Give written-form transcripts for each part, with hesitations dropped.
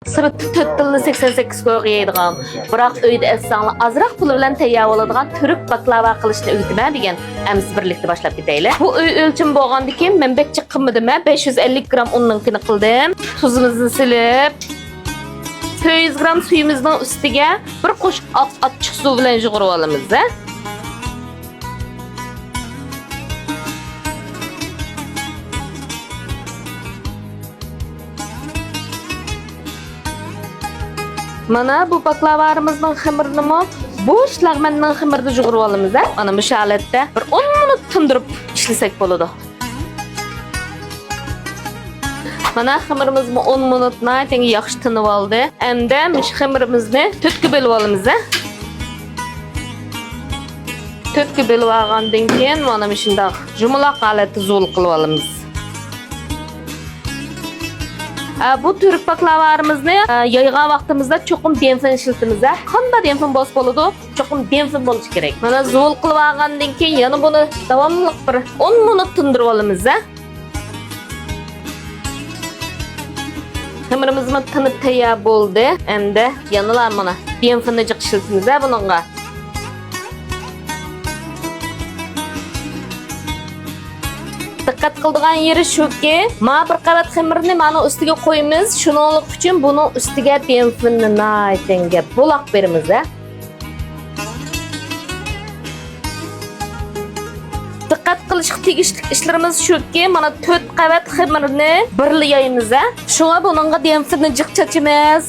Sırıtı 4 yılda 88 koyuq yeydiğim, bırak öyde etsanlı azraq pulu bilen tayyor oladigan Türk baklava qilishni öğütme degen emsi birlikte başlap gideyli. Bu öy ölçüm boğandıki men bekçi qımıdım 550 gram unnunkini qildim. Tuzumuzni silip 200 gram suyumuzning ustiga bir qo'shib achchiq suv bilan yug'urib olamiz. Mana bu baklavalarımızın ximirini boş lagmanning ximirida yug'urib olamiz. Mana bu holatda bir 10 minut tindirib ishlasak bo'ladi. Mana ximirimizni 10 minutdan keyin yaxshi tinib oldi. Endi mush ximirimizni 4ga bo'lib olamiz. 4ga bo'lib olgandan keyin mana shunday jumaloq holatda zo'l qilib olamiz. Bu Türk baklavalarımızı yaygan vaqtimizda cho'qim demfin ishlatamiz. Qanday demfin bo'lsa bo'ladi? Cho'qim demfin bo'lishi kerak. Mana zo'l qilib olgandan keyin yana buni davomli bir 10 minut tindirib olamiz. Ximirimizmi tinib tayyor bo'ldi. Endi yana mana demfinni jiqishlatamiz buningga. Dikkat qildigan yeri shuki, ma bir qavat ximirni mana ustiga qo'yamiz. Shuninglik uchun buni ustiga demfinni naytenga buloq beramiz. Dikkat qilishga tegishli ishlarimiz shuki, mana 4 qavat ximirni birlayamiz. Shunga buningga demfinni jiqchachimiz.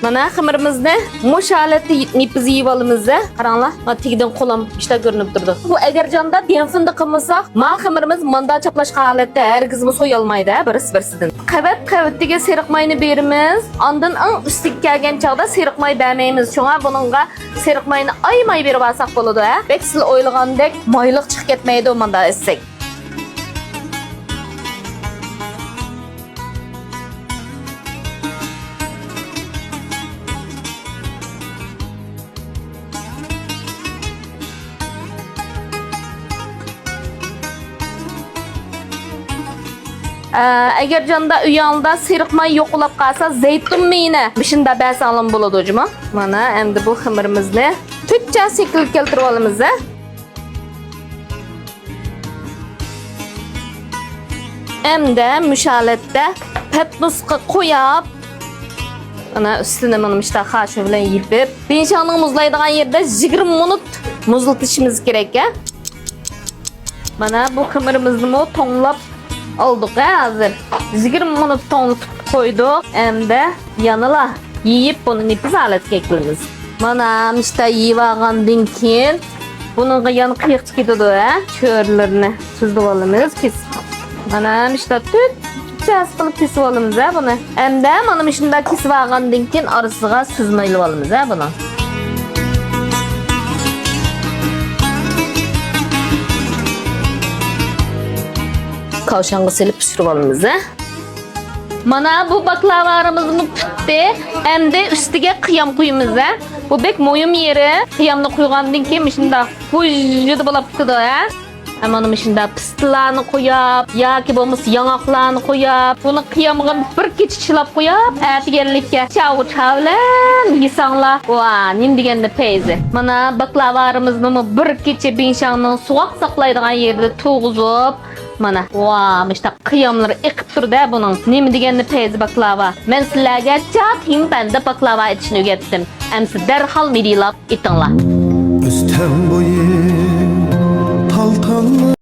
Mana ximirimizni mush holatda nipiz yeyib olamiz. Qaranglar, mana tegidan qo'lim ishlar ko'rinib turdi. Bu agar jonda demfinni qilmasak, ma ximirimiz manda chaplashgan holatda hargizmi so'ya olmaydi, birisidan. Qavat-qavatga seriq mayni beramiz. Ondan eng ustiga kelgan chog'da seriq may bermaymiz. Shunga buningga seriq mayni aymay berib olsak bo'ladi. Bek siz o'ylagandek mayliq chiqib ketmaydi manda issak. Eğer canda uyanında seriq may yo'qolib qolsa, zaytun mayini bishunda basalim bo'ladi hujma. Mana endi bu ximirimizni tutcha sekil keltirib olamiz. Endi mushalatda patnusqa qo'yib, mana ustini mana ishda xashu bilan yipib, benshanning muzlaydigan yerda 20 minut muzlatishimiz kerak. Mana bu ximirimizni tonglab aldık hazır. 20 minut tonlatib qo'ydik. Endi yanıla yeyib bunu nipiz holatga kelamiz. Mana işte yeyib olgandan keyin buningga yana qiyiq ketadi. Cho'rlarni suzib olamiz. Mana işte tutchas qilib kesib olamiz buni. Endi mana shunday kesib olgandan keyin orasiga suzmayib olamiz buni. Kavşanga silip pişirip alımız. Mana bu baklavalarımızın bitti. Hem de üstüge kıyam koyumuz. Bu bek moyum yeri. Kıyamını koygandan keyin shunda hujjuda bo'lib ketdi. Mana shunda pistilarni qo'yib, yoki bo'lmasa yong'oqlarni qo'yib, buni qiyamga bir kecha chilab qo'yib, atganlikka chav-chavlan yesanglar. Va, nim deganda payzi. Mana baklavalarimizni bir kecha benshangning suvoq saqlaydigan yerda to'g'izib, mana va işte qiyamlar eqib turdi buning. Nima deganda payzi baklava. Men sizlarga chating banda baklava etishni o'rgatdim. Amsi darhol medilab etinglar. O'stan bo'yi